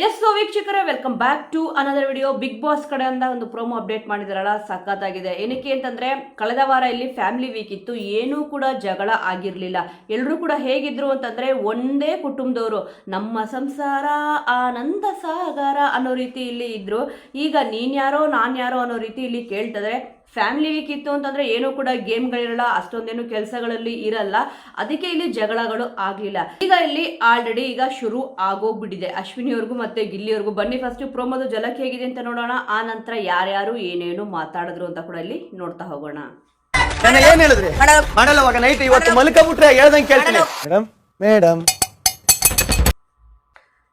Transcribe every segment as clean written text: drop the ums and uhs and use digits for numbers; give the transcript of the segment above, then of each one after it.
S so ವೀಕ್ಷಕರೇ, welcome back to another video. Bigg Boss ಕಡೆಯಿಂದ ಒಂದು ಪ್ರೋಮೋ ಅಪ್ಡೇಟ್ ಮಾಡಿದಾರಲ್ಲ, ಸಖತ್ತಾಗಿದೆ. ಏನಕ್ಕೆ ಅಂತಂದ್ರೆ, ಕಳೆದ ವಾರ ಇಲ್ಲಿ ಫ್ಯಾಮಿಲಿ ವೀಕ್ ಇತ್ತು, ಏನೂ ಕೂಡ ಜಗಳ ಆಗಿರಲಿಲ್ಲ. ಎಲ್ಲರೂ ಕೂಡ ಹೇಗಿದ್ರು ಅಂತಂದ್ರೆ, ಒಂದೇ ಕುಟುಂಬದವರು, ನಮ್ಮ ಸಂಸಾರ ಆನಂದ ಸಾಗರ ಅನ್ನೋ ರೀತಿ ಇಲ್ಲಿ ಇದ್ರು. ಈಗ ನೀನ್ ಯಾರೋ ನಾನ್ ಯಾರೋ ಅನ್ನೋ ರೀತಿ ಇಲ್ಲಿ ಕೇಳ್ತದೆ. ಫ್ಯಾಮಿಲಿ ವೀಕ್ ಇತ್ತು ಅಂತಂದ್ರೆ ಏನೂ ಕೂಡ ಗೇಮ್ಗಳಿರಲ್ಲ, ಅಷ್ಟೊಂದೇನು ಕೆಲಸಗಳಲ್ಲಿ ಇರಲ್ಲ, ಅದಕ್ಕೆ ಇಲ್ಲಿ ಜಗಳಗಳು ಆಗ್ಲಿಲ್ಲ. ಈಗ ಇಲ್ಲಿ ಆಲ್ರೆಡಿ ಈಗ ಶುರು ಆಗೋಗ್ಬಿಟ್ಟಿದೆ ಅಶ್ವಿನಿಯವ್ರಿಗೂ ಮತ್ತೆ ಗಿಲ್ಲಿಯವ್ರಿಗೂ. ಬನ್ನಿ ಫಸ್ಟ್ ಪ್ರೋಮೋದು ಜಲಕ್ ಹೇಗಿದೆ ಅಂತ ನೋಡೋಣ, ಆ ನಂತರ ಯಾರ್ಯಾರು ಏನೇನು ಮಾತಾಡಿದ್ರು ಅಂತ ಕೂಡ ಇಲ್ಲಿ ನೋಡ್ತಾ ಹೋಗೋಣ. ಏನ್ ಹೇಳಿದ್ರಿ ಮಾಡಲ್ಲ ನೈಟ್ ಇವತ್ತು ಮಲ್ಕೊಂಡ್ಬಿಟ್ರೆ ಹೇಳ್ದಂಗೆ ಕೇಳ್ತೀನಿ ಮೇಡಮ್ ಮೇಡಮ್.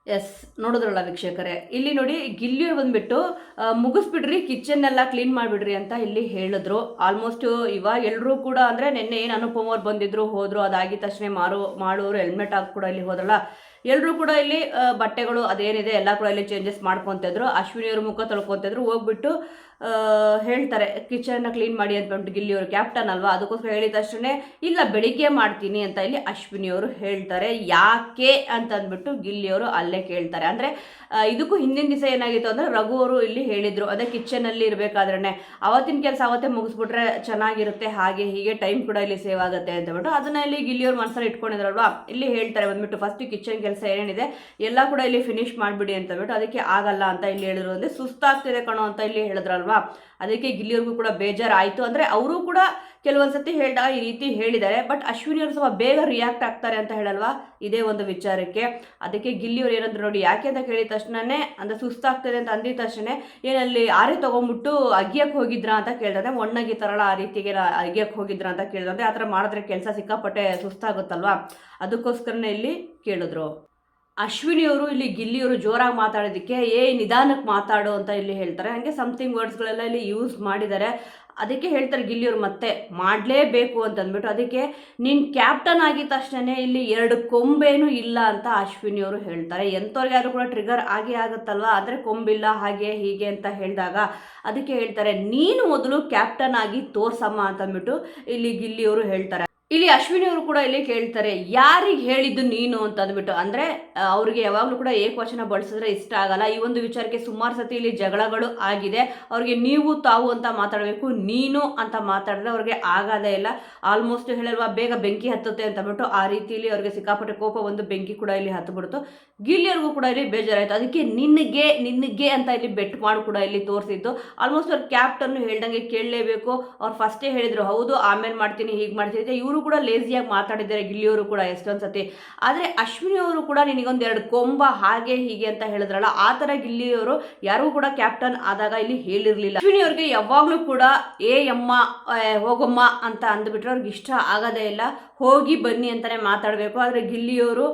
ಎಸ್, ನೋಡಿದ್ರಲ್ಲ ವೀಕ್ಷಕರೇ, ಇಲ್ಲಿ ನೋಡಿ ಗಿಲ್ಲಿಯವ್ರು ಬಂದ್ಬಿಟ್ಟು ಮುಗಿಸ್ಬಿಡ್ರಿ, ಕಿಚನ್ ಎಲ್ಲ ಕ್ಲೀನ್ ಮಾಡಿಬಿಡ್ರಿ ಅಂತ ಇಲ್ಲಿ ಹೇಳಿದ್ರು. ಆಲ್ಮೋಸ್ಟ್ ಇವಾಗ ಎಲ್ಲರೂ ಕೂಡ ಅಂದರೆ ನಿನ್ನೆ ಏನು ಅನುಪಮ್ ಅವ್ರು ಬಂದಿದ್ರು ಹೋದ್ರು, ಅದಾಗಿದ ತಕ್ಷಣ ಮಾಡೋರು ಹೆಲ್ಮೆಟ್ ಹಾಕಿ ಕೂಡ ಇಲ್ಲಿ ಹೋದ್ರಲ್ಲ, ಎಲ್ಲರೂ ಕೂಡ ಇಲ್ಲಿ ಬಟ್ಟೆಗಳು ಅದೇನಿದೆ ಎಲ್ಲ ಕೂಡ ಇಲ್ಲಿ ಚೇಂಜಸ್ ಮಾಡ್ಕೊತಿದ್ರು. ಅಶ್ವಿನಿಯವರು ಮುಖ ತೊಳ್ಕೊತಿದ್ರು, ಹೋಗ್ಬಿಟ್ಟು ಹೇಳ್ತಾರೆ ಕಿಚನ್ನ ಕ್ಲೀನ್ ಮಾಡಿ ಅಂತ ಗಿಲ್ಲಿಯವರು ಕ್ಯಾಪ್ಟನ್ ಅಲ್ವಾ, ಅದಕ್ಕೋಸ್ಕರ ಹೇಳಿದ ತಕ್ಷಣ ಇಲ್ಲ ಬೆಳಿಗ್ಗೆ ಮಾಡ್ತೀನಿ ಅಂತ ಇಲ್ಲಿ ಅಶ್ವಿನಿಯವರು ಹೇಳ್ತಾರೆ. ಯಾಕೆ ಅಂತ ಅಂದ್ಬಿಟ್ಟು ಗಿಲ್ಲಿಯವರು ಅಲ್ಲೇ ಕೇಳ್ತಾರೆ. ಅಂದರೆ ಇದಕ್ಕೂ ಹಿಂದಿನ ದಿವಸ ಏನಾಗಿತ್ತು ಅಂದರೆ, ರಘು ಅವರು ಇಲ್ಲಿ ಹೇಳಿದರು, ಅದೇ ಕಿಚನಲ್ಲಿ ಇರಬೇಕಾದ್ರೆ ಅವತ್ತಿನ ಕೆಲಸ ಅವತ್ತೇ ಮುಗಿಸ್ಬಿಟ್ರೆ ಚೆನ್ನಾಗಿರುತ್ತೆ, ಹಾಗೆ ಹೀಗೆ ಟೈಮ್ ಕೂಡ ಇಲ್ಲಿ ಸೇವ್ ಆಗುತ್ತೆ ಅಂತ ಹೇಳ್ಬಿಟ್ಟು ಅದನ್ನ ಇಲ್ಲಿ ಗಿಲ್ಲಿಯವ್ರು ಮನಸ್ಸಲ್ಲಿ ಇಟ್ಕೊಂಡಿದ್ರಲ್ವಾ, ಇಲ್ಲಿ ಹೇಳ್ತಾರೆ ಬಂದ್ಬಿಟ್ಟು ಫಸ್ಟ್ ಕಿಚನ್ ಕೆಲಸ ಏನೇನಿದೆ ಎಲ್ಲ ಕೂಡ ಇಲ್ಲಿ ಫಿನಿಶ್ ಮಾಡಿಬಿಡಿ ಅಂತ ಹೇಳ್ಬಿಟ್ಟು. ಅದಕ್ಕೆ ಆಗಲ್ಲ ಅಂತ ಇಲ್ಲಿ ಹೇಳಿದ್ರು. ಅಂದರೆ ಸುಸ್ತಾಗ್ತಿದೆ ಕಣೋ ಅಂತ ಇಲ್ಲಿ ಹೇಳಿದ್ರಲ್ವಾ, ಅದಕ್ಕೆ ಗಿಲ್ಲಿಯವ್ರಿಗೂ ಕೂಡ ಬೇಜಾರಾಯಿತು. ಅಂದರೆ ಅವರು ಕೂಡ ಕೆಲವೊಂದ್ಸತಿ ಹೇಳಿದಾಗ ಈ ರೀತಿ ಹೇಳಿದ್ದಾರೆ, ಬಟ್ ಅಶ್ವಿನಿಯವರು ಸ್ವಲ್ಪ ಬೇಗ ರಿಯಾಕ್ಟ್ ಆಗ್ತಾರೆ ಅಂತ ಹೇಳಲ್ವಾ, ಇದೇ ಒಂದು ವಿಚಾರಕ್ಕೆ. ಅದಕ್ಕೆ ಗಿಲ್ಲಿಯವ್ರು ಏನಂದ್ರು ನೋಡಿ, ಯಾಕೆ ಅಂತ ಕೇಳಿದ ತಕ್ಷಣನೇ, ಅಂದರೆ ಸುಸ್ತಾಗ್ತದೆ ಅಂತ ಅಂದಿದ ತಕ್ಷಣ ಏನಲ್ಲಿ ಆರೆ ತೊಗೊಂಡ್ಬಿಟ್ಟು ಅಗಿಯಕ್ಕೆ ಹೋಗಿದ್ರಾ ಅಂತ ಕೇಳಿದ್ರೆ, ಒಣ್ಣಗಿತಾರಲ್ಲ ಆ ರೀತಿಗೆ ಅಗಿಯಕ್ಕೆ ಹೋಗಿದ್ರಾ ಅಂತ ಕೇಳಿದ್ರೆ, ಆ ಥರ ಮಾಡಿದ್ರೆ ಕೆಲಸ ಸಿಕ್ಕಾಪಟ್ಟೆ ಸುಸ್ತಾಗುತ್ತಲ್ವಾ, ಅದಕ್ಕೋಸ್ಕರನೇ ಇಲ್ಲಿ ಕೇಳಿದ್ರು. ಅಶ್ವಿನಿಯವರು ಇಲ್ಲಿ ಗಿಲ್ಲಿಯವರು ಜೋರಾಗಿ ಮಾತಾಡೋದಕ್ಕೆ ನಿಧಾನಕ್ಕೆ ಮಾತಾಡು ಅಂತ ಇಲ್ಲಿ ಹೇಳ್ತಾರೆ. ಹಾಗೆ ಸಮಥಿಂಗ್ ವರ್ಡ್ಸ್ಗಳೆಲ್ಲ ಇಲ್ಲಿ ಯೂಸ್ ಮಾಡಿದ್ದಾರೆ. ಅದಕ್ಕೆ ಹೇಳ್ತಾರೆ ಗಿಲ್ಲಿಯವರು ಮತ್ತೆ ಮಾಡಲೇಬೇಕು ಅಂತಂದ್ಬಿಟ್ಟು. ಅದಕ್ಕೆ ನೀನು ಕ್ಯಾಪ್ಟನ್ ಆಗಿದ ತಕ್ಷಣ ಇಲ್ಲಿ 2 ಕೊಂಬೇನೂ ಇಲ್ಲ ಅಂತ ಅಶ್ವಿನಿಯವರು ಹೇಳ್ತಾರೆ. ಎಂಥವ್ರಿಗಾದ್ರೂ ಕೂಡ ಟ್ರಿಗರ್ ಆಗೇ ಆಗುತ್ತಲ್ವ, ಅಂದರೆ ಕೊಂಬಿಲ್ಲ ಹಾಗೆ ಹೀಗೆ ಅಂತ ಹೇಳಿದಾಗ ಅದಕ್ಕೆ ಹೇಳ್ತಾರೆ ನೀನು ಮೊದಲು ಕ್ಯಾಪ್ಟನ್ ಆಗಿ ತೋರ್ಸಮ್ಮ ಅಂತಂದ್ಬಿಟ್ಟು ಇಲ್ಲಿ ಗಿಲ್ಲಿಯವರು ಹೇಳ್ತಾರೆ. ಇಲ್ಲಿ ಅಶ್ವಿನಿಯವರು ಕೂಡ ಇಲ್ಲಿ ಕೇಳ್ತಾರೆ, ಯಾರಿಗೆ ಹೇಳಿದ್ದು ನೀನು ಅಂತ ಅಂದ್ಬಿಟ್ಟು. ಅಂದರೆ ಅವ್ರಿಗೆ ಯಾವಾಗಲೂ ಕೂಡ ಏಕವಚನ ಬಳಸಿದ್ರೆ ಇಷ್ಟ ಆಗಲ್ಲ. ಈ ಒಂದು ವಿಚಾರಕ್ಕೆ ಸುಮಾರು ಸತಿ ಇಲ್ಲಿ ಜಗಳಗಳು ಆಗಿದೆ. ಅವ್ರಿಗೆ ನೀವು ತಾವು ಅಂತ ಮಾತಾಡಬೇಕು, ನೀನು ಅಂತ ಮಾತಾಡಿದ್ರೆ ಅವ್ರಿಗೆ ಆಗೋದೇ ಇಲ್ಲ. ಆಲ್ಮೋಸ್ಟ್ ಹೇಳಲ್ವಾ ಬೇಗ ಬೆಂಕಿ ಹತ್ತುತ್ತೆ ಅಂತ ಅಂದ್ಬಿಟ್ಟು, ಆ ರೀತಿಯಲ್ಲಿ ಅವ್ರಿಗೆ ಸಿಕ್ಕಾಪಟ್ಟೆ ಕೋಪ ಒಂದು ಬೆಂಕಿ ಕೂಡ ಇಲ್ಲಿ ಹತ್ತುಬಿಡ್ತು. ಗಿಲ್ಲಿಯವ್ರಿಗೂ ಕೂಡ ಇಲ್ಲಿ ಬೇಜಾರಾಯಿತು. ಅದಕ್ಕೆ ನಿನಗೆ ಅಂತ ಇಲ್ಲಿ ಬೆಟ್ ಮಾಡಿ ಕೂಡ ಇಲ್ಲಿ ತೋರಿಸಿದ್ದು. ಆಲ್ಮೋಸ್ಟ್ ಅವ್ರು ಕ್ಯಾಪ್ಟನ್ನು ಹೇಳ್ದಂಗೆ ಕೇಳಲೇಬೇಕು. ಅವ್ರು ಫಸ್ಟೇ ಹೇಳಿದ್ರು ಹೌದು ಆಮೇಲೆ ಮಾಡ್ತೀನಿ ಹೀಗೆ ಮಾಡ್ತೀನಿ. ಇವರು ಕೂಡ ಲೇಸಿಯಾಗಿ ಮಾತಾಡಿದ್ದಾರೆ ಗಿಲ್ಲಿಯವರು ಕೂಡ ಎಷ್ಟೊಂದು ಸತಿ. ಆದರೆ ಅಶ್ವಿನಿಯವರು ಕೂಡ ನಿನಗೊಂದು 2 ಕೊಂಬ ಹಾಗೆ ಹೀಗೆ ಅಂತ ಹೇಳಿದ್ರಲ್ಲ, ಆ ಥರ ಗಿಲ್ಲಿಯವರು ಯಾರಿಗೂ ಕೂಡ ಕ್ಯಾಪ್ಟನ್ ಆದಾಗ ಇಲ್ಲಿ ಹೇಳಿರಲಿಲ್ಲ. ಅಶ್ವಿನಿಯವ್ರಿಗೆ ಯಾವಾಗಲೂ ಕೂಡ ಅಮ್ಮ ಹೋಗಮ್ಮ ಅಂತ ಅಂದ್ಬಿಟ್ರೆ ಅವ್ರಿಗೆ ಇಷ್ಟ ಆಗೋದೇ ಇಲ್ಲ, ಹೋಗಿ ಬನ್ನಿ ಅಂತಲೇ ಮಾತಾಡಬೇಕು. ಆದರೆ ಗಿಲ್ಲಿಯವರು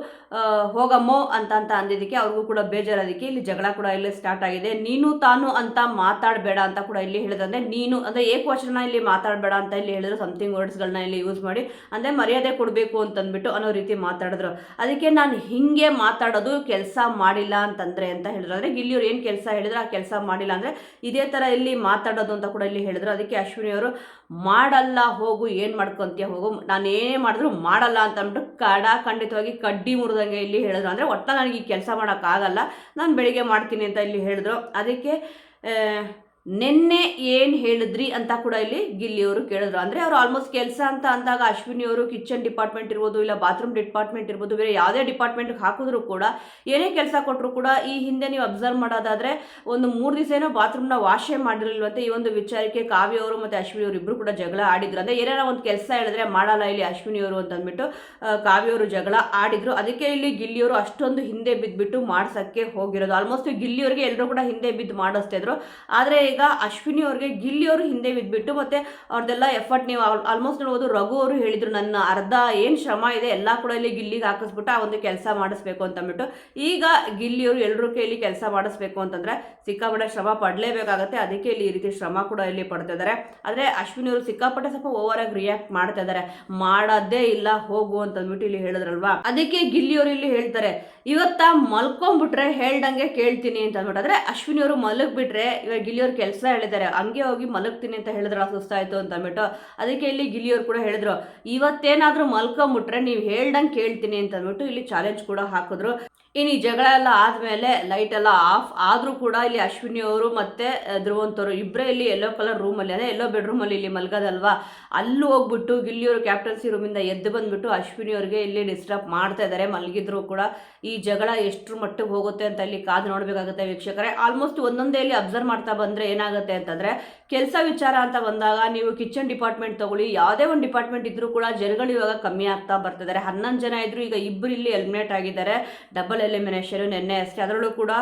ಹೋಗಮ್ಮೋ ಅಂತ ಅಂದಿದ್ದಕ್ಕೆ ಅವ್ರಿಗೂ ಕೂಡ ಬೇಜಾರೋದಕ್ಕೆ ಇಲ್ಲಿ ಜಗಳ ಕೂಡ ಇಲ್ಲಿ ಸ್ಟಾರ್ಟ್ ಆಗಿದೆ. ನೀನು ತಾನು ಅಂತ ಮಾತಾಡಬೇಡ ಅಂತ ಕೂಡ ಇಲ್ಲಿ ಹೇಳಿದ್ರು. ಅಂದರೆ ನೀನು ಅಂದರೆ ಏಕವಚನ ಇಲ್ಲಿ ಮಾತಾಡಬೇಡ ಅಂತ ಇಲ್ಲಿ ಹೇಳಿದ್ರು. ಸಮಥಿಂಗ್ ವರ್ಡ್ಸ್ಗಳನ್ನ ಇಲ್ಲಿ ಯೂಸ್ ಮಾಡಿ, ಅಂದರೆ ಮರ್ಯಾದೆ ಕೊಡಬೇಕು ಅಂತಂದ್ಬಿಟ್ಟು ಅನ್ನೋ ರೀತಿ ಮಾತಾಡಿದ್ರು. ಅದಕ್ಕೆ ನಾನು ಹಿಂಗೆ ಮಾತಾಡೋದು ಕೆಲಸ ಮಾಡಿಲ್ಲ ಅಂತಂದರೆ ಅಂತ ಹೇಳಿದ್ರು. ಅಂದರೆ ಗಿಲ್ಲಿಯವರು ಏನು ಕೆಲಸ ಹೇಳಿದ್ರು ಆ ಕೆಲಸ ಮಾಡಿಲ್ಲ ಅಂದರೆ ಇದೇ ಥರ ಇಲ್ಲಿ ಮಾತಾಡೋದು ಅಂತ ಕೂಡ ಇಲ್ಲಿ ಹೇಳಿದ್ರು. ಅದಕ್ಕೆ ಅಶ್ವಿನಿಯವರು ಮಾಡಲ್ಲ ಹೋಗು, ಏನು ಮಾಡ್ಕೊತೀಯ ಹೋಗು, ನಾನು ಏನೇ ಮಾಡಿದ್ರು ಮಾಡಲ್ಲ ಅಂತ ಅಂದ್ಬಿಟ್ಟು ಖಂಡಿತವಾಗಿ ಕಡ್ಡಿ ಮುರಿದಂಗೆ ಇಲ್ಲಿ ಹೇಳಿದ್ರು. ಅಂದರೆ ಒಟ್ಟ ನನಗೆ ಈ ಕೆಲಸ ಮಾಡೋಕ್ಕಾಗಲ್ಲ, ನಾನು ಬೆಳಿಗ್ಗೆ ಮಾಡ್ತೀನಿ ಅಂತ ಇಲ್ಲಿ ಹೇಳಿದ್ರು. ಅದಕ್ಕೆ ನಿನ್ನೆ ಏನು ಹೇಳಿದ್ರಿ ಅಂತ ಕೂಡ ಇಲ್ಲಿ ಗಿಲ್ಲಿಯವರು ಕೇಳಿದ್ರು. ಅಂದರೆ ಅವರು ಆಲ್ಮೋಸ್ಟ್ ಕೆಲಸ ಅಂತ ಅಂದಾಗ ಅಶ್ವಿನಿಯವರು ಕಿಚನ್ ಡಿಪಾರ್ಟ್ಮೆಂಟ್ ಇರ್ಬೋದು, ಇಲ್ಲ ಬಾತ್ರೂಮ್ ಡಿಪಾರ್ಟ್ಮೆಂಟ್ ಇರ್ಬೋದು, ಬೇರೆ ಯಾವುದೇ ಡಿಪಾರ್ಟ್ಮೆಂಟ್ಗೆ ಹಾಕಿದ್ರು ಕೂಡ ಏನೇ ಕೆಲಸ ಕೊಟ್ಟರು ಕೂಡ ಈ ಹಿಂದೆ ನೀವು ಅಬ್ಸರ್ವ್ ಮಾಡೋದಾದರೆ ಒಂದು 3 ದಿವಸ ಏನೋ ಬಾತ್ರೂಮ್ನ ವಾಶೇ ಮಾಡಿರಲಿಲ್ವಂತೆ. ಈ ಒಂದು ವಿಚಾರಕ್ಕೆ ಕಾವ್ಯವರು ಮತ್ತು ಅಶ್ವಿನಿಯವರು ಇಬ್ಬರು ಕೂಡ ಜಗಳ ಆಡಿದ್ರು. ಅಂದರೆ ಏನಾರ ಒಂದು ಕೆಲಸ ಹೇಳಿದ್ರೆ ಮಾಡಲ್ಲ ಇಲ್ಲಿ ಅಶ್ವಿನಿಯವರು ಅಂತಂದ್ಬಿಟ್ಟು ಕಾವ್ಯವರು ಜಗಳ ಆಡಿದ್ರು. ಅದಕ್ಕೆ ಇಲ್ಲಿ ಗಿಲ್ಲಿಯವರು ಅಷ್ಟೊಂದು ಹಿಂದೆ ಬಿದ್ದುಬಿಟ್ಟು ಮಾಡ್ಸೋಕ್ಕೆ ಹೋಗಿರೋದು. ಆಲ್ಮೋಸ್ಟ್ ಗಿಲ್ಲಿಯವರಿಗೆ ಎಲ್ಲರೂ ಕೂಡ ಹಿಂದೆ ಬಿದ್ದು ಮಾಡಿಸ್ತಿದ್ರು. ಆದರೆ ಈಗ ಅಶ್ವಿನಿಯವ್ರಿಗೆ ಗಿಲ್ಲಿಯವರು ಹಿಂದೆ ಬಿದ್ದುಬಿಟ್ಟು ಮತ್ತೆ ಅವ್ರದ್ದೆಲ್ಲ ಎಫರ್ಟ್ ನೀವು ಆಲ್ಮೋಸ್ಟ್ ನೋಡ್ಬೋದು. ರಘು ಅವರು ಹೇಳಿದ್ರು ನನ್ನ ಅರ್ಧ ಏನು ಶ್ರಮ ಇದೆ ಎಲ್ಲ ಕೂಡ ಇಲ್ಲಿ ಗಿಲ್ಲಿಗೆ ಹಾಕಿಸ್ಬಿಟ್ಟು ಆ ಒಂದು ಕೆಲಸ ಮಾಡಿಸ್ಬೇಕು ಅಂತಂದ್ಬಿಟ್ಟು. ಈಗ ಗಿಲ್ಲಿಯವರು ಎಲ್ಲರೂ ಕೈಲಿ ಕೆಲಸ ಮಾಡಿಸ್ಬೇಕು ಅಂತಂದರೆ ಸಿಕ್ಕಾಪಟ್ಟೆ ಶ್ರಮ ಪಡಲೇಬೇಕಾಗತ್ತೆ. ಅದಕ್ಕೆ ಇಲ್ಲಿ ಈ ರೀತಿ ಶ್ರಮ ಕೂಡ ಇಲ್ಲಿ ಪಡ್ತಿದ್ದಾರೆ. ಆದರೆ ಅಶ್ವಿನಿಯವರು ಸಿಕ್ಕಾಪಟ್ಟೆ ಸ್ವಲ್ಪ ಓವರಾಗಿ ರಿಯಾಕ್ಟ್ ಮಾಡ್ತಾ ಇದ್ದಾರೆ. ಮಾಡೋದೇ ಇಲ್ಲ ಹೋಗು ಅಂತಂದ್ಬಿಟ್ಟು ಇಲ್ಲಿ ಹೇಳಿದ್ರಲ್ವಾ, ಅದಕ್ಕೆ ಗಿಲ್ಲಿಯವರು ಇಲ್ಲಿ ಹೇಳ್ತಾರೆ ಇವತ್ತ ಮಲ್ಕೊಂಡ್ಬಿಟ್ರೆ ಹೇಳ್ದಂಗೆ ಕೇಳ್ತೀನಿ ಅಂತ ಅಂದ್ಬಿಟ್ಟು. ಅಂದರೆ ಅಶ್ವಿನಿಯವರು ಮಲಗ್ಬಿಟ್ರೆ ಇವಾಗ ಗಿಲ್ಲಿಯವ್ರು ಕೆಲಸ ಹೇಳಿದ್ದಾರೆ, ಹಂಗೆ ಹೋಗಿ ಮಲಗ್ತೀನಿ ಅಂತ ಹೇಳಿದ್ರ ಸುಸ್ತಾಯಿತು ಅಂತ ಅಂದ್ಬಿಟ್ಟು. ಅದಕ್ಕೆ ಇಲ್ಲಿ ಗಿಲ್ಲಿಯವ್ರು ಕೂಡ ಹೇಳಿದ್ರು ಇವತ್ತೇನಾದರೂ ಮಲ್ಕೊಂಬಿಟ್ರೆ ನೀವು ಹೇಳ್ದಂಗೆ ಕೇಳ್ತೀನಿ ಅಂತ ಅಂದ್ಬಿಟ್ಟು ಇಲ್ಲಿ ಚಾಲೆಂಜ್ ಕೂಡ ಹಾಕಿದ್ರು. ಇನ್ನು ಈ ಜಗಳ ಎಲ್ಲ ಆದಮೇಲೆ ಲೈಟ್ ಎಲ್ಲ ಆಫ್ ಆದರೂ ಕೂಡ ಇಲ್ಲಿ ಅಶ್ವಿನಿ ಅವರು ಮತ್ತು ಧ್ರುವಂತವರು ಇಬ್ಬರೇ ಇಲ್ಲಿ ಯೆಲ್ಲೋ ಕಲರ್ ರೂಮಲ್ಲಿ ಅದೇ ಯೆಲ್ಲೋ ಬೆಡ್ರೂಮಲ್ಲಿ ಇಲ್ಲಿ ಮಲ್ಗೋದಲ್ವಾ, ಅಲ್ಲಿ ಹೋಗ್ಬಿಟ್ಟು ಗಿಲ್ಲಿಯವರು ಕ್ಯಾಪ್ಟನ್ಸಿ ರೂಮಿಂದ ಎದ್ದು ಬಂದುಬಿಟ್ಟು ಅಶ್ವಿನಿ ಅವ್ರಿಗೆ ಇಲ್ಲಿ ಡಿಸ್ಟರ್ಬ್ ಮಾಡ್ತಾ ಇದ್ದಾರೆ. ಮಲಗಿದ್ರು ಕೂಡ ಈ ಜಗಳ ಎಷ್ಟರ ಮಟ್ಟಿಗೆ ಹೋಗುತ್ತೆ ಅಂತ ಇಲ್ಲಿ ಕಾದು ನೋಡಬೇಕಾಗುತ್ತೆ ವೀಕ್ಷಕರೇ. ಆಲ್ಮೋಸ್ಟ್ ಒಂದೊಂದೇ ಇಲ್ಲಿ ಅಬ್ಸರ್ವ್ ಮಾಡ್ತಾ ಬಂದರೆ ಏನಾಗುತ್ತೆ ಅಂತಂದರೆ, ಕೆಲಸ ವಿಚಾರ ಅಂತ ಬಂದಾಗ ನೀವು ಕಿಚನ್ ಡಿಪಾರ್ಟ್ಮೆಂಟ್ ತೊಗೊಳ್ಳಿ, ಯಾವುದೇ ಒಂದು ಡಿಪಾರ್ಟ್ಮೆಂಟ್ ಇದ್ದರೂ ಕೂಡ ಜನಗಳು ಇವಾಗ ಕಮ್ಮಿ ಆಗ್ತಾ ಬರ್ತಿದ್ದಾರೆ. 11 ಜನ ಇದ್ದರು, ಈಗ ಇಬ್ಬರು ಇಲ್ಲಿ ಎಲಿಮಿನೇಟ್ ಆಗಿದ್ದಾರೆ. ಡಬಲ್ ಎಲಿಮಿನೇಷನ್ ನೆನ್ನೆ ಅಷ್ಟೇ. ಅದರಲ್ಲೂ ಕೂಡ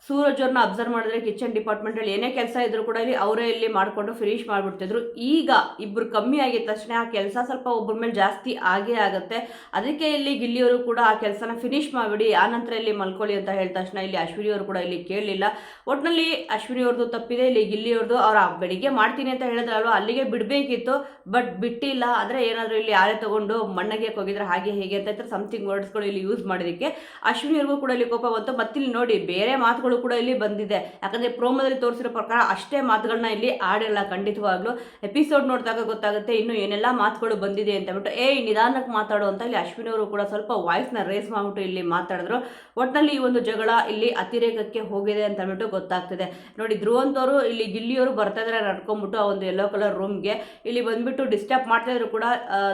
ಸೂರಜ್ ಅವ್ರನ್ನ ಅಬ್ಸರ್ವ್ ಮಾಡಿದ್ರೆ ಕಿಚನ್ ಡಿಪಾರ್ಟ್ಮೆಂಟಲ್ಲಿ ಏನೇ ಕೆಲಸ ಇದ್ರೂ ಕೂಡ ಇಲ್ಲಿ ಅವರೇ ಇಲ್ಲಿ ಮಾಡಿಕೊಂಡು ಫಿನಿಶ್ ಮಾಡಿಬಿಡ್ತಿದ್ರು. ಈಗ ಇಬ್ಬರು ಕಮ್ಮಿ ಆಗಿದ ತಕ್ಷಣ ಆ ಕೆಲಸ ಸ್ವಲ್ಪ ಒಬ್ಬರ ಮೇಲೆ ಜಾಸ್ತಿ ಆಗೇ ಆಗುತ್ತೆ. ಅದಕ್ಕೆ ಇಲ್ಲಿ ಗಿಲ್ಲಿಯವರು ಕೂಡ ಆ ಕೆಲಸನ ಫಿನಿಶ್ ಮಾಡಿಬಿಡಿ, ಆನಂತರ ಇಲ್ಲಿ ಮಲ್ಕೊಳ್ಳಿ ಅಂತ ಹೇಳಿದ ತಕ್ಷಣ ಇಲ್ಲಿ ಅಶ್ವಿನಿ ಅವರು ಕೂಡ ಇಲ್ಲಿ ಕೇಳಲಿಲ್ಲ. ಒಟ್ಟಿನಲ್ಲಿ ಅಶ್ವಿನಿ ಅವ್ರದ್ದು ತಪ್ಪಿದೆ, ಇಲ್ಲಿ ಗಿಲ್ಲಿಯವ್ರದ್ದು. ಅವ್ರು ಬೆಳಿಗ್ಗೆ ಮಾಡ್ತೀನಿ ಅಂತ ಹೇಳಿದ್ರಲ್ವ, ಅಲ್ಲಿಗೆ ಬಿಡಬೇಕಿತ್ತು, ಬಟ್ ಬಿಟ್ಟಿಲ್ಲ. ಆದರೆ ಏನಾದರೂ ಇಲ್ಲಿ ಯಾರೇ ತೊಗೊಂಡು ಮಣ್ಣಗೆ ಹೋಗಿದ್ರೆ ಹಾಗೆ ಹೇಗೆ ಅಂತ ಸಮಥಿಂಗ್ ವರ್ಡ್ಸ್ಗಳು ಇಲ್ಲಿ ಯೂಸ್ ಮಾಡೋದಕ್ಕೆ ಅಶ್ವಿನಿಯವ್ರಿಗೂ ಕೂಡ ಇಲ್ಲಿ ಕೋಪ ಬಂತು. ಮತ್ತಿಲ್ಲಿ ನೋಡಿ ಬೇರೆ ಮಾತುಗಳು ಕೂಡ ಇಲ್ಲಿ ಬಂದಿದೆ, ಯಾಕಂದರೆ ಪ್ರೋಮೋದಲ್ಲಿ ತೋರಿಸಿರೋ ಪ್ರಕಾರ ಅಷ್ಟೇ ಮಾತುಗಳನ್ನ ಇಲ್ಲಿ ಆಡಿರಲ್ಲ. ಖಂಡಿತವಾಗ್ಲೂ ಎಪಿಸೋಡ್ ನೋಡಿದಾಗ ಗೊತ್ತಾಗುತ್ತೆ ಇನ್ನು ಏನೆಲ್ಲ ಮಾತುಗಳು ಬಂದಿದೆ ಅಂತ ಬಿಟ್ಟು. ನಿಧಾನಕ್ಕೆ ಮಾತಾಡು ಅಂತ ಇಲ್ಲಿ ಅಶ್ವಿನಿ ಅವರು ಕೂಡ ಸ್ವಲ್ಪ ವಾಯ್ಸ್ನ ರೇಸ್ ಮಾಡಿಬಿಟ್ಟು ಇಲ್ಲಿ ಮಾತಾಡಿದ್ರು. ಒಟ್ಟಿನಲ್ಲಿ ಈ ಒಂದು ಜಗಳ ಇಲ್ಲಿ ಅತಿರೇಕಕ್ಕೆ ಹೋಗಿದೆ ಅಂತ ಅಂದ್ಬಿಟ್ಟು ಗೊತ್ತಾಗ್ತಿದೆ. ನೋಡಿ ಧ್ರುವಂತವರು ಇಲ್ಲಿ ಗಿಲ್ಲಿಯವರು ಬರ್ತಾ ಇದ್ದಾರೆ ನಡ್ಕೊಂಡ್ಬಿಟ್ಟು ಆ ಒಂದು ಯೆಲ್ಲೋ ಕಲರ್ ರೂಮ್ಗೆ ಇಲ್ಲಿ ಬಂದ್ಬಿಟ್ಟು ಡಿಸ್ಟರ್ಬ್ ಮಾಡ್ತಾ ಇದ್ರು ಕೂಡ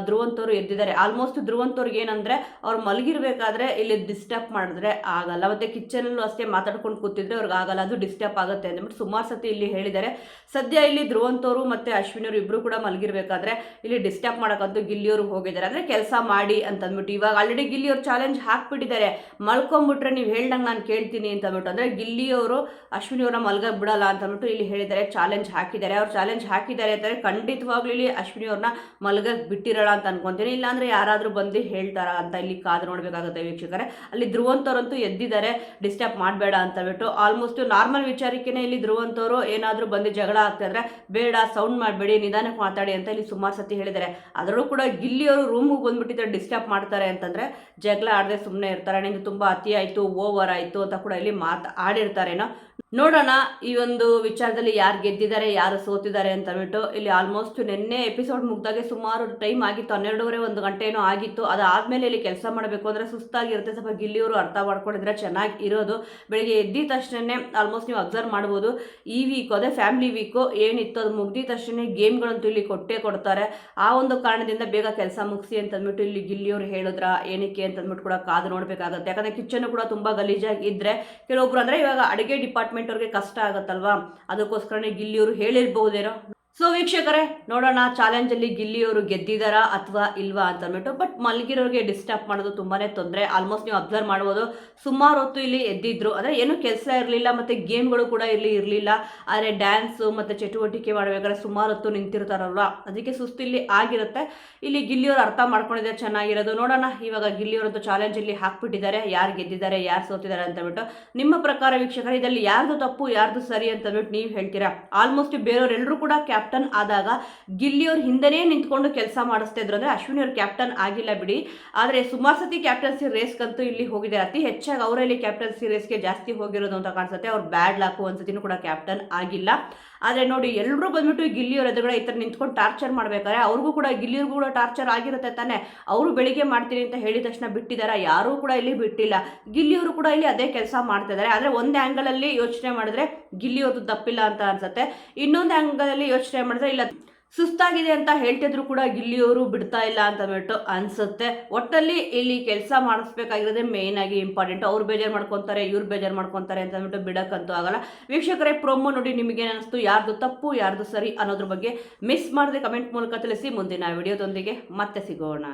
ಧ್ರುವಂತವರು ಎದ್ದಿದ್ದಾರೆ. ಆಲ್ಮೋಸ್ಟ್ ಧ್ರುವಂತವ್ರಿಗೆ ಏನಂದರೆ ಅವ್ರು ಮಲಗಿರ್ಬೇಕಾದ್ರೆ ಇಲ್ಲಿ ಡಿಸ್ಟರ್ಬ್ ಮಾಡಿದ್ರೆ ಆಗಲ್ಲ, ಮತ್ತು ಕಿಚನಲ್ಲೂ ಅಷ್ಟೇ ಮಾತಾಡ್ಕೊಂಡು ಕೂತಿದ್ರೆ ಅವ್ರಿಗೆ ಆಗಲ್ಲ, ಅದು ಡಿಸ್ಟರ್ಬ್ ಆಗುತ್ತೆ ಅಂದ್ಬಿಟ್ಟು ಸುಮಾರು ಸತಿ ಇಲ್ಲಿ ಹೇಳಿದ್ದಾರೆ. ಸದ್ಯ ಇಲ್ಲಿ ಧ್ರುವಂತವರು ಮತ್ತು ಅಶ್ವಿನಿಯವರು ಇಬ್ಬರು ಕೂಡ ಮಲಗಿರ್ಬೇಕಾದ್ರೆ ಇಲ್ಲಿ ಡಿಸ್ಟರ್ಬ್ ಮಾಡೋಕ್ಕಂತೂ ಗಿಲ್ಲಿಯವರು ಹೋಗಿದ್ದಾರೆ. ಅಂದರೆ ಕೆಲಸ ಮಾಡಿ ಅಂತಂದ್ಬಿಟ್ಟು ಇವಾಗ ಆಲ್ರೆಡಿ ಗಿಲ್ಲಿಯವರು ಚಾಲೆಂಜ್ ಹಾಕ್ಬಿಟ್ಟಿದ್ದಾರೆ, ಮಲ್ಕೊಂಡ್ಬಿಟ್ರೆ ನೀವು ಹೇಳ್ದಂಗೆ ನಾನು ಕೇಳ್ತೀನಿ ಅಂತಂದ್ಬಿಟ್ಟು. ಅಂದರೆ ಗಿಲ್ಲಿಯವರು ಅಶ್ವಿನಿಯವ್ರನ್ನ ಮಲ್ಗಕ್ಕೆ ಬಿಡಲ್ಲ ಅಂತಂದ್ಬಿಟ್ಟು ಇಲ್ಲಿ ಹೇಳಿದ್ದಾರೆ, ಚಾಲೆಂಜ್ ಹಾಕಿದ್ದಾರೆ. ಅವ್ರು ಚಾಲೆಂಜ್ ಹಾಕಿದ್ದಾರೆ ಅಂತಂದರೆ ಖಂಡಿತವಾಗ್ಲೂ ಇಲ್ಲಿ ಅಶ್ವಿನಿಯವ್ರನ್ನ ಮಲ್ಗಕ್ಕೆ ಬಿಟ್ಟಿರೋಲ್ಲ ಅಂತ ಅನ್ಕೊತೀನಿ. ಇಲ್ಲಾಂದರೆ ಯಾರಾದರೂ ಬಂದು ಹೇಳ್ತಾರಾ ಅಂತ ಇಲ್ಲಿ ಕಾದು ನೋಡಬೇಕಾಗುತ್ತೆ ವೀಕ್ಷಕರೇ. ಅಲ್ಲಿ ಧ್ರುವಂತವ್ರಂತೂ ಎದ್ದಿದ್ದಾರೆ ಡಿಸ್ಟರ್ಬ್ ಮಾಡಬೇಡ ಅಂತಬಿಟ್ಟು. ಆಲ್ಮೋಸ್ಟ್ ನಾರ್ಮಲ್ ವಿಚಾರಕ್ಕೇ ಇಲ್ಲಿ ಧ್ರುವಂತವರು ಏನಾದರೂ ಬಂದು ಜಗಳ ಆಗ್ತಾಯಿದ್ರೆ ಬೇಡ ಸೌಂಡ್ ಮಾಡಬೇಡಿ, ನಿಧಾನಕ್ಕೆ ಮಾತಾಡಿ ಅಂತ ಇಲ್ಲಿ ಸುಮಾರು ಸತಿ ಹೇಳಿದ್ದಾರೆ. ಅದರಲ್ಲೂ ಕೂಡ ಗಿಲ್ಲಿಯವರು ರೂಮಿಗೆ ಬಂದುಬಿಟ್ಟಿದ್ದಾರೆ ಡಿಸ್ಟರ್ಬ್ ಮಾಡ್ತಾರೆ ಅಂತಂದರೆ ಜಗಳ ಆಡದೆ ಸುಮ್ಮನೆ ಇರ್ತಾರೆ. ನಿಮಗೆ ತುಂಬ ಅತಿ ಆಯಿತು, ಓವರ್ ಆಯಿತು ಅಂತ ಕೂಡ ಇಲ್ಲಿ ಆಡಿರ್ತಾರೇನೋ. ನೋಡೋಣ ಈ ಒಂದು ವಿಚಾರದಲ್ಲಿ ಯಾರು ಗೆದ್ದಿದ್ದಾರೆ ಯಾರು ಸೋತಿದ್ದಾರೆ ಅಂತ ಅಂದ್ಬಿಟ್ಟು. ಇಲ್ಲಿ ಆಲ್ಮೋಸ್ಟ್ ನಿನ್ನೆ ಎಪಿಸೋಡ್ ಮುಗ್ದಾಗೆ ಸುಮಾರು ಟೈಮ್ ಆಗಿತ್ತು, 12:30 1 ಗಂಟೆ ಏನೋ ಆಗಿತ್ತು. ಅದಾದಮೇಲೆ ಇಲ್ಲಿ ಕೆಲಸ ಮಾಡಬೇಕು ಅಂದರೆ ಸುಸ್ತಾಗಿರುತ್ತೆ. ಸ್ವಲ್ಪ ಗಿಲ್ಲಿಯವರು ಅರ್ಥ ಮಾಡ್ಕೊಂಡಿದ್ರೆ ಚೆನ್ನಾಗಿ ಇರೋದು. ಬೆಳಿಗ್ಗೆ ಎದ್ದಿದ ತಕ್ಷಣ ಆಲ್ಮೋಸ್ಟ್ ನೀವು ಅಬ್ಸರ್ವ್ ಮಾಡ್ಬೋದು, ಈ ವೀಕು ಅದೇ ಫ್ಯಾಮಿಲಿ ವೀಕು ಏನಿತ್ತು ಅದು ಮುಗ್ದಿದ ತಕ್ಷಣ ಗೇಮ್ಗಳಂತೂ ಇಲ್ಲಿ ಕೊಟ್ಟೇ ಕೊಡ್ತಾರೆ. ಆ ಒಂದು ಕಾರಣದಿಂದ ಬೇಗ ಕೆಲಸ ಮುಗಿಸಿ ಅಂತಂದ್ಬಿಟ್ಟು ಇಲ್ಲಿ ಗಿಲ್ಲಿಯವರು ಹೇಳಿದ್ರ ಏನಕ್ಕೆ ಅಂತಂದ್ಬಿಟ್ಟು ಕೂಡ ಕಾದು ನೋಡಬೇಕಾಗುತ್ತೆ. ಯಾಕಂದರೆ ಕಿಚನ್ ಕೂಡ ತುಂಬ ಗಲೀಜಾಗಿ ಇದ್ದರೆ ಕೆಲವೊಬ್ರು ಅಂದರೆ ಇವಾಗ ಅಡುಗೆ ಡಿಪಾರ್ಟ್ಮೆಂಟ್ ಅವ್ರಿಗೆ ಕಷ್ಟ ಆಗುತ್ತಲ್ವಾ, ಅದಕ್ಕೋಸ್ಕರನೇ ಗಿಲ್ಲಿಯವರು ಹೇಳಿರ್ಬಹುದೇನೋ. ಸೊ ವೀಕ್ಷಕರೇ ನೋಡೋಣ ಚಾಲೆಂಜಲ್ಲಿ ಗಿಲ್ಲಿಯವರು ಗೆದ್ದಿದ್ದಾರಾ ಅಥವಾ ಇಲ್ವಾ ಅಂತ ಅಂದ್ಬಿಟ್ಟು. ಬಟ್ ಮಲಗಿರೋರಿಗೆ ಡಿಸ್ಟರ್ಬ್ ಮಾಡೋದು ತುಂಬಾ ತೊಂದರೆ. ಆಲ್ಮೋಸ್ಟ್ ನೀವು ಅಬ್ಸರ್ವ್ ಮಾಡ್ಬೋದು, ಸುಮಾರು ಹೊತ್ತು ಇಲ್ಲಿ ಎದ್ದಿದ್ರು, ಅಂದರೆ ಏನೂ ಕೆಲಸ ಇರಲಿಲ್ಲ ಮತ್ತು ಗೇಮ್ಗಳು ಕೂಡ ಇರಲಿಲ್ಲ. ಆದರೆ ಡ್ಯಾನ್ಸು ಮತ್ತು ಚಟುವಟಿಕೆ ಮಾಡಬೇಕಾದ್ರೆ ಸುಮಾರು ಹೊತ್ತು ನಿಂತಿರ್ತಾರಲ್ವ, ಅದಕ್ಕೆ ಸುಸ್ತು ಇಲ್ಲಿ ಆಗಿರುತ್ತೆ. ಇಲ್ಲಿ ಗಿಲ್ಲಿಯವರು ಅರ್ಥ ಮಾಡ್ಕೊಂಡಿದ್ರೆ ಚೆನ್ನಾಗಿರೋದು. ನೋಡೋಣ ಇವಾಗ ಗಿಲ್ಲಿಯವರಂತೂ ಚಾಲೆಂಜಲ್ಲಿ ಹಾಕ್ಬಿಟ್ಟಿದ್ದಾರೆ, ಯಾರು ಗೆದ್ದಿದ್ದಾರೆ ಯಾರು ಸೋತಿದ್ದಾರೆ ಅಂತಂದ್ಬಿಟ್ಟು. ನಿಮ್ಮ ಪ್ರಕಾರ ವೀಕ್ಷಕರೇ ಇದರಲ್ಲಿ ಯಾರ್ದು ತಪ್ಪು ಯಾರ್ದು ಸರಿ ಅಂತಂದ್ಬಿಟ್ಟು ನೀವು ಹೇಳ್ತೀರಾ? ಆಲ್ಮೋಸ್ಟ್ ಬೇರೆಯವರೆಲ್ಲರೂ ಕೂಡ ಕ್ಯಾಪ್ಟನ್ ಆದಾಗ ಗಿಲ್ಲಿಯವ್ರ ಹಿಂದೆನೇ ನಿಂತ್ಕೊಂಡು ಕೆಲಸ ಮಾಡಿಸ್ತಾ ಇದ್ರು. ಅಂದರೆ ಅಶ್ವಿನಿ ಅವ್ರು ಕ್ಯಾಪ್ಟನ್ ಆಗಿಲ್ಲ ಬಿಡಿ, ಆದರೆ ಸುಮಾರು ಸತಿ ಕ್ಯಾಪ್ಟನ್ಸಿ ರೇಸ್ಗಂತೂ ಇಲ್ಲಿ ಹೋಗಿದ್ದಾರೆ. ಅತಿ ಹೆಚ್ಚಾಗಿ ಅವರಲ್ಲಿ ಕ್ಯಾಪ್ಟನ್ಸಿ ರೇಸ್ಗೆ ಜಾಸ್ತಿ ಹೋಗಿರೋದು ಅಂತ ಕಾಣಿಸುತ್ತೆ. ಅವ್ರು ಬ್ಯಾಡ್ ಲಾಕು ಒಂದ್ಸತಿನೂ ಕೂಡ ಕ್ಯಾಪ್ಟನ್ ಆಗಿಲ್ಲ. ಆದರೆ ನೋಡಿ ಎಲ್ಲರೂ ಬಂದ್ಬಿಟ್ಟು ಗಿಲ್ಲಿಯವ್ರ ಎದುರುಗಡೆ ಈ ಥರ ನಿಂತ್ಕೊಂಡು ಟಾರ್ಚರ್ ಮಾಡಬೇಕಾದ್ರೆ ಅವ್ರಿಗೂ ಕೂಡ ಗಿಲ್ಲಿಯವ್ರಿಗೂ ಕೂಡ ಟಾರ್ಚರ್ ಆಗಿರುತ್ತೆ ತಾನೆ. ಅವರು ಬೆಳಿಗ್ಗೆ ಮಾಡ್ತೀನಿ ಅಂತ ಹೇಳಿದ ತಕ್ಷಣ ಬಿಟ್ಟಿದ್ದಾರೆ, ಯಾರೂ ಕೂಡ ಇಲ್ಲಿ ಬಿಟ್ಟಿಲ್ಲ. ಗಿಲ್ಲಿಯವರು ಕೂಡ ಇಲ್ಲಿ ಅದೇ ಕೆಲಸ ಮಾಡ್ತಾ ಇದ್ದಾರೆ. ಆದರೆ ಒಂದು ಆ್ಯಂಗಲಲ್ಲಿ ಯೋಚನೆ ಮಾಡಿದ್ರೆ ಗಿಲ್ಲಿಯವ್ರದ್ದು ತಪ್ಪಿಲ್ಲ ಅಂತ ಅನ್ಸುತ್ತೆ, ಇನ್ನೊಂದು ಆ್ಯಂಗಲಲ್ಲಿ ಯೋಚನೆ ಮಾಡಿದ್ರೆ ಇಲ್ಲ ಸುಸ್ತಾಗಿದೆ ಅಂತ ಹೇಳ್ತಿದ್ರು ಕೂಡ ಗಿಲ್ಲಿಯವರು ಬಿಡ್ತಾ ಇಲ್ಲ ಅಂತ ಅಂದ್ಬಿಟ್ಟು ಅನ್ಸುತ್ತೆ. ಒಟ್ಟಲ್ಲಿ ಇಲ್ಲಿ ಕೆಲಸ ಮಾಡಿಸ್ಬೇಕಾಗಿರೋದೇ ಮೇಯ್ನ್ ಆಗಿ ಇಂಪಾರ್ಟೆಂಟ್. ಅವ್ರು ಬೇಜಾರು ಮಾಡ್ಕೊತಾರೆ ಇವ್ರು ಬೇಜಾರು ಮಾಡ್ಕೊತಾರೆ ಅಂತ ಅಂದ್ಬಿಟ್ಟು ಬಿಡೋಕ್ಕಂತೂ ಆಗಲ್ಲ. ವೀಕ್ಷಕರೇ ಪ್ರೋಮೋ ನೋಡಿ ನಿಮಗೇನು ಅನಿಸ್ತು, ಯಾರ್ದು ತಪ್ಪು ಯಾರ್ದು ಸರಿ ಅನ್ನೋದ್ರ ಬಗ್ಗೆ ಮಿಸ್ ಮಾಡದೆ ಕಮೆಂಟ್ ಮೂಲಕ ತಿಳಿಸಿ. ಮುಂದಿನ ವಿಡಿಯೋದೊಂದಿಗೆ ಮತ್ತೆ ಸಿಗೋಣ.